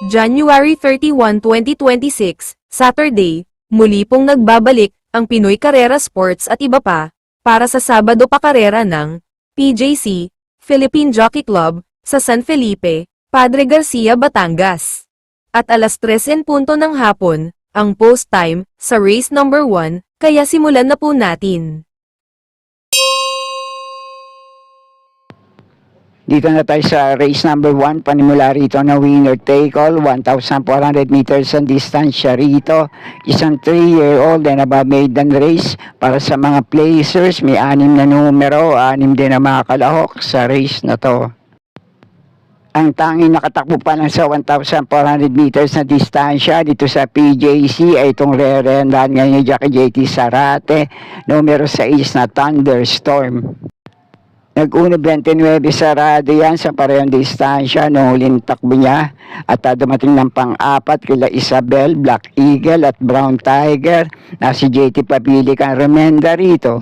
January 31, 2026, Saturday, muli pong nagbabalik ang Pinoy Carrera Sports at iba pa, para sa Sabado Pakarera ng PJC, Philippine Jockey Club, sa San Felipe, Padre Garcia, Batangas. At alas 3:00 ng hapon, ang post time, sa race number 1, kaya simulan na po natin. Dito na tayo sa race number 1, panimula rito na winner take all, 1,400 meters ang distansya rito. Isang 3-year-old and above maiden race para sa mga placers. May 6 na numero, 6 din ang mga kalahok sa race na to. Ang tanging nakatakbo pa lang sa 1,400 meters na distansya dito sa PJC ay itong re-rendahan ngayon ni Jackie JT Sarate, numero 6 na Thunderstorm. Nag-una 29 sarado yan sa parehong distansya noong huling takbo niya at dumating ng pang-apat kila Isabel, Black Eagle at Brown Tiger na si JT Pabilik ang remenda rito.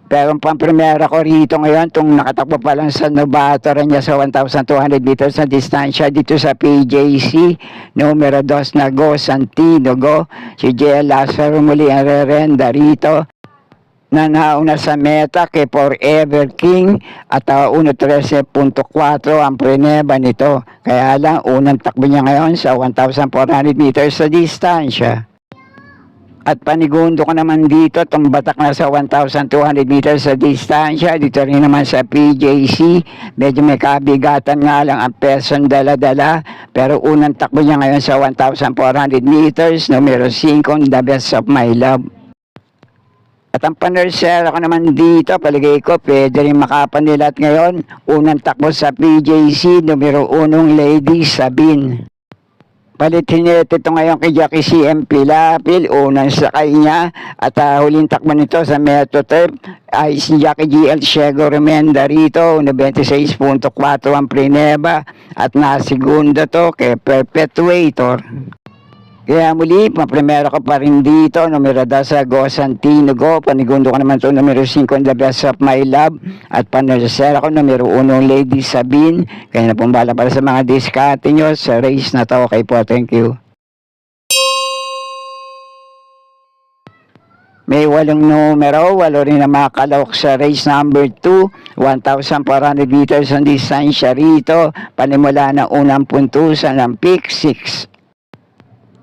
Pero ang pang-primera ko rito ngayon, itong nakatakbo pa lang sa novato rin niya sa 1,200 meters na distansya dito sa PJC, numero 2 na Go Santino Go, si JL Lazaro muli ang re-renda rito. Na nauna sa meta kay Forever King at 1.13.4 ang preneba nito. Kaya lang, unang takbo niya ngayon sa 1,400 meters sa distansya. At panigundo ko naman dito, itong batak na sa 1,200 meters sa distansya. Dito rin naman sa PJC, medyo may kabigatan nga lang ang person dala-dala. Pero unang takbo niya ngayon sa 1,400 meters, numero 5, The Best of My Love. At ang panersera ko naman dito, paligay ko, pwede rin makapanilat ngayon. Unang takbo sa PJC, numero 1, Lady Sabine. Palitin ito ngayon kay Jackie CM Pilapil, unang sakay niya. At huling takbo nito sa Metro Turf ay si Jackie GL Ciego Remenda rito, 26.4 ang preneba. At nasigunda to kay Perpetuator. Kaya muli, paprimera ko pa rin dito, numero 2 sa Go Santino Go, panigundo ko naman ito, numero 5, The Best of My Love, at panersera ko, numero 1, Lady Sabine. Kaya na pong bala para sa mga diskarte nyo sa race na to. Okay po, thank you. May 8 numero, 8 rin na makalawak sa race number 2, 1,400 meters ang distansya rito, panimula na unang puntusan ng pick 6.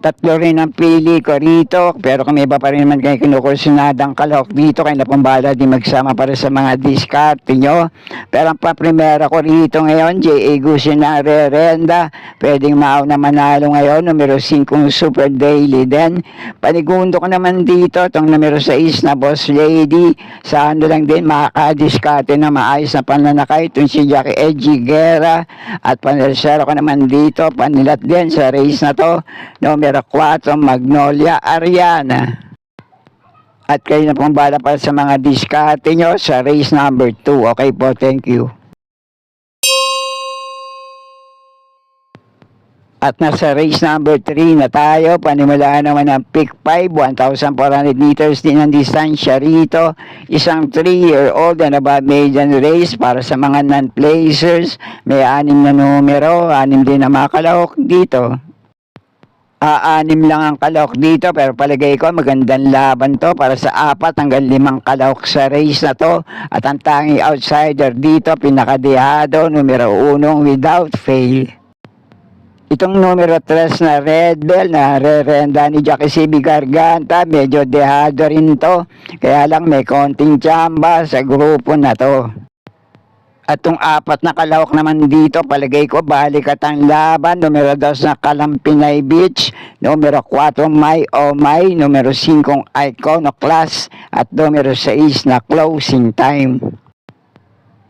3 rin ang pili ko rito, pero kung may iba pa rin naman kayo kinukursunadang kalahok dito, kayo na pambala di magsama para sa mga diskarte nyo. Pero ang paprimera ko rito ngayon, J.A. Gusin na re-renda, pwedeng mauna manalo ngayon, numero 5 Super Daily din. Panigundo ko naman dito, itong numero 6 na Boss Lady, sa ano lang din, makakadiskarte na maayos na pananakay, itong si Jackie Edgy Guerra, at panersero ko naman dito, panilat din sa race na to, numero 4, Magnolia Ariana. At kayo na pong bala para sa mga diskarte nyo sa race number 2. Okay po, thank you. At nasa race number 3 na tayo, panimulaan naman ang pick 5, 1,400 meters din ang distansya rito. Isang 3-year-old and above maiden race para sa mga non-placers. May 6 na numero, 6 din ang mga kalahok dito. 6 lang ang kalahok dito, pero palagay ko magandang laban to para sa 4 hanggang 5 kalahok sa race na to. At ang tanging outsider dito, pinakadehado, numero 1, Without Fail. Itong numero 3 na Red Bell na re-renda ni Jackie CB Garganta, medyo dehado rin to. Kaya lang may konting tsamba sa grupo na to. At itong 4 na kalahok naman dito, palagay ko balikat ang laban, numero 2 na Kalampinay Beach, numero 4 My Oh My, numero 5 Iconoclast, at numero 6 na Closing Time.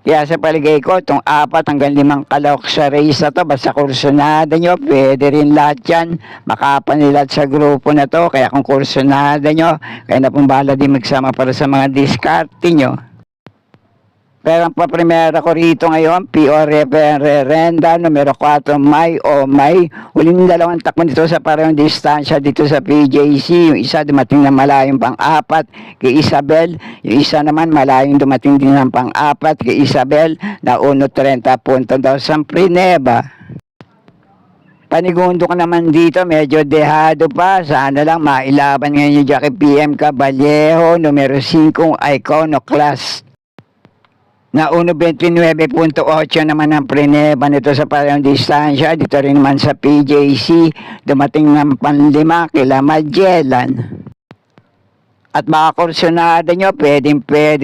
Kaya sa paligay ko, itong 4 hanggang 5 kalahok sa race na to, basta kursunada nyo, pwede rin lahat yan, makapanilat sa grupo na to. Kaya kung kursunada nyo, kaya na pong bahala din magsama para sa mga diskarte nyo. Pero ang paprimera ko rito ngayon, P.O. Referenda, numero 4, My Oh My. Huling 2 takbo dito sa parehong distansya dito sa PJC. Yung isa dumating na malayong pang-4 kay Isabel. Yung isa naman malayong dumating din ng pang-4 kay Isabel na 1.30 punto daw sa Prineba. Panigundo ko naman dito, medyo dehado pa. Sana lang mailaban ngayon yung Jackie PM Caballero, numero 5, Iconoclast. Na 1.29.8 naman ang prineba nito sa parehong distansya. Dito rin naman sa PJC, dumating ng panlima kila Magellan. At mga kursunada nyo, pwede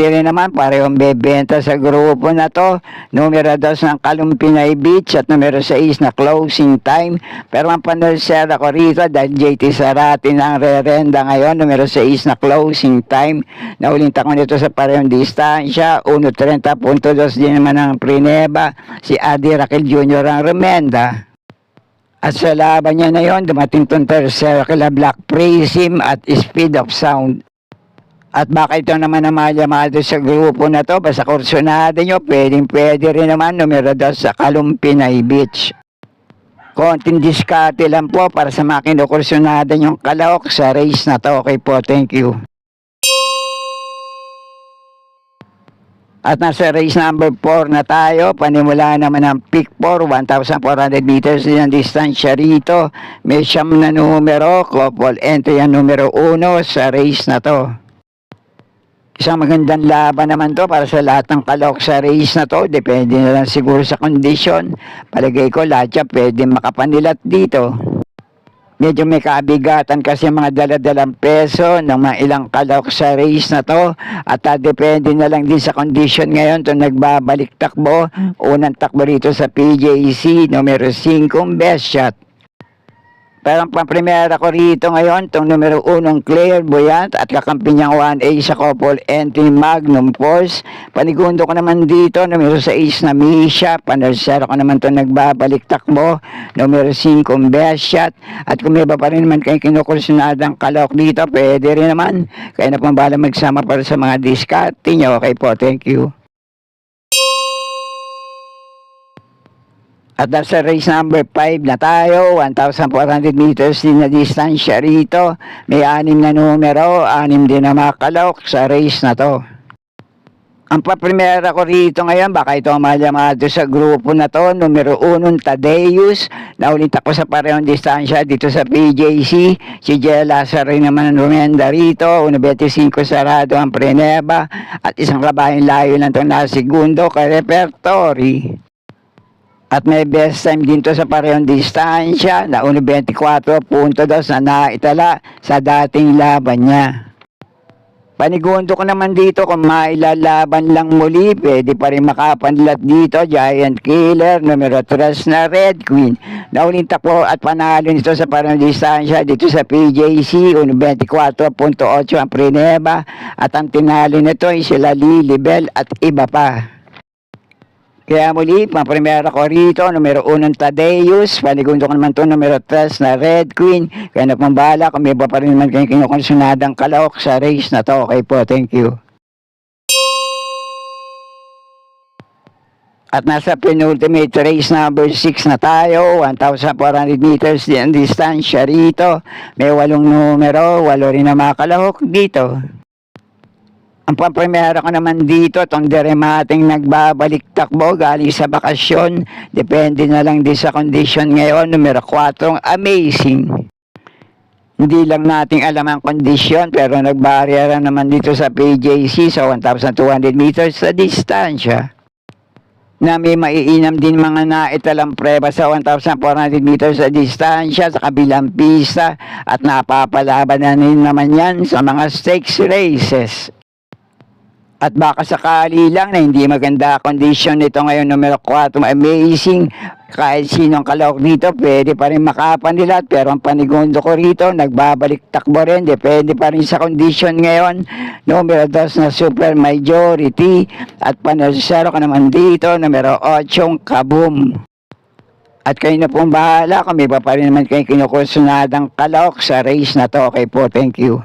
rin naman parehong bebenta sa grupo na to. Numero 2 ng Kalumpinay Beach at numero 6 na closing time. Pero ang panulsera ko rito dahil JT Sarati na ang re-renda ngayon. Numero 6 na closing time. Naulinta ko nito sa parehong distansya. 1.30.2 din naman ang prineba. Si Adi Raquel Jr. ang remenda. At sa laban niya na yon, dumating itong tercera kila Black Prism at Speed of Sound. At baka ito naman ang malamado sa grupo na to, basta kursunada nyo, pwede rin naman numero 2 sa Kalumpinay Beach. Konting diskarte lang po para sa mga kinukursunada nyong kalahok sa race na to. Okay po, thank you. At nasa race number 4 na tayo, panimula naman ang pick 4, 1,400 meters din ang distansya rito. May siyam na numero, couple entry ang numero 1 sa race na to. Isang magandang laban naman to para sa lahat ng kalahok sa race na to. Depende na lang siguro sa kondisyon. Palagay ko lahat siya pwede makapanilat dito. Medyo may kabigatan kasi mga daladalang peso ng mga ilang kalahok sa race na to. At depende na lang din sa kondisyon ngayon itong nagbabalik takbo. Unang takbo rito sa PJC, numero 5, best shot. Pero ang pang-primera ko rito ngayon, itong numero 1 Clairvoyant at kakampi niyang 1A sa couple entry Magnum Force. Panigundo ko naman dito, numero 6 na Misha. Panulsero ko naman itong nagbabalik takbo, numero 5 best shot. At kung may iba pa rin naman kayo kinukursunadang kalahok dito, pwede rin naman. Kaya na pong bala magsama para sa mga diskarte niyo. Okay po, thank you. At nasa race number 5 na tayo, 1,400 meters din na distansya rito. May 6 na numero, 6 din na makalok sa race na to. Ang paprimera ko rito ngayon, baka ito ang malamado sa grupo na to, numero 1 Tadeus. Naulit ako sa parehong distansya dito sa PJC. Si Jella rin naman ang rumenda rito, 1.25 sarado ang preneba. At isang kabayan layo lang itong nasigundo kay repertory. At may best time din to sa parehong distansya na 1.24.2 na naitala sa dating laban niya. Panigundo ko naman dito kung mailalaban lang muli, pwede pa rin makapanlat dito, Giant Killer, numero 3 na Red Queen. Naulinta po at panalo nito sa parehong distansya dito sa PJC, 1.24.8 ang preneba at ang tinalo nito ay sila Lilibel at iba pa. Kaya muli, pang-primera ko rito, numero 1 Tadeus, panigundo ko naman ito, numero 3 na Red Queen. Kaya na pang bahala, kung may iba pa rin naman kayong kinukonsunadang kalahok sa race na to. Okay po, thank you. At nasa penultimate race number 6 na tayo, 1,400 meters din ang distansya rito. May 8 numero, 8 rin na makalahok dito. Ang pang-primera ko naman dito, itong deremating nagbabalik takbo galing sa bakasyon. Depende na lang din sa condition ngayon. Numero 4, Amazing. Hindi lang nating alam ang kondisyon, pero nagbarriera naman dito sa PJC sa 1,200 meters sa distansya. Na may maiinam din mga naitalang preba sa 1,400 meters sa distansya sa kabilang pista at napapalaban na naman yan sa mga stakes races. At baka sakali lang na hindi maganda kondisyon nito ngayon, numero 4, Amazing. Kahit sinong kalahok dito, pwede pa rin makapanilat. Pero ang panigundo ko rito, nagbabalik takbo rin. Depende pa rin sa kondisyon ngayon. Numero 2 na Super Majority. At panulsero ko naman dito, numero 8, Kaboom. At kayo na pong bahala kung may pa rin naman kayo kinukursunadang kalahok sa race na to. Okay po, thank you.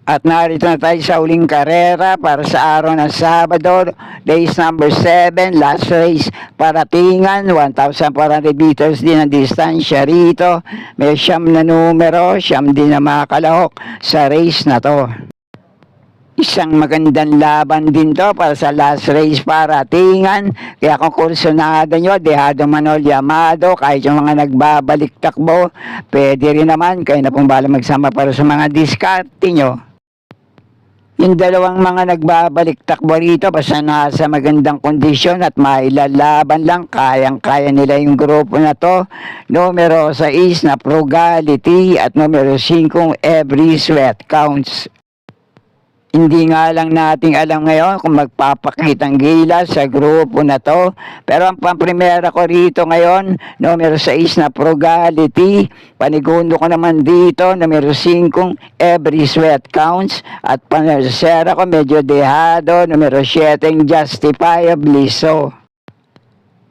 At narito na tayo sa uling karera para sa araw ng Sabado, race number 7, last race, Paratingan, 1,400 meters din ang distansya rito. May 9 na numero, 9 din na mga kalahok sa race na to. Isang magandang laban din to para sa last race para tingan. Kaya kung kursunada nyo, Dejado Manol Yamado, kahit yung mga nagbabalik takbo, pwede rin naman. Kayo na pong bala magsama para sa mga diskarte nyo. Yung dalawang mga nagbabalik takbo rito, basta nasa magandang kondisyon at mailalaban lang, kayang-kaya nila yung grupo na to. Numero 6 na Frugality at numero 5 Every Sweat Counts. Hindi nga lang nating alam ngayon kung magpapakitang gilas sa grupo na to. Pero ang pamprimera ko rito ngayon, numero 6 na Frugality. Panigundo ko naman dito, numero 5, Every Sweat Counts. At pansera ko medyo Dejado, numero 7, Justifiably So.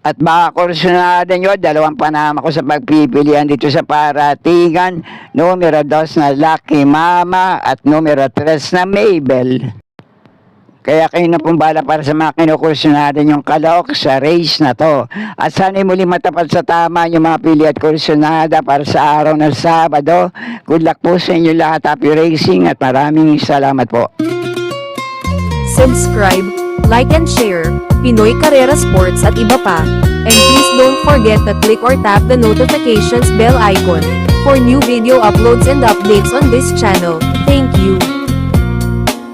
At mga kursunada nyo, dalawang panama ko sa pagpipilian dito sa paratingan. Numero 2 na Lucky Mama at numero 3 na Mabel. Kaya kayo na pong bala para sa mga kinukursunada nyong kalok sa race na to. At sana'y muli matapat sa tama yung mga pili at kursunada para sa araw ng Sabado. Good luck po sa inyo lahat. Happy racing at maraming salamat po. Subscribe, like and share, Pinoy Carrera Sports at iba pa. And please don't forget to click or tap the notifications bell icon for new video uploads and updates on this channel. Thank you.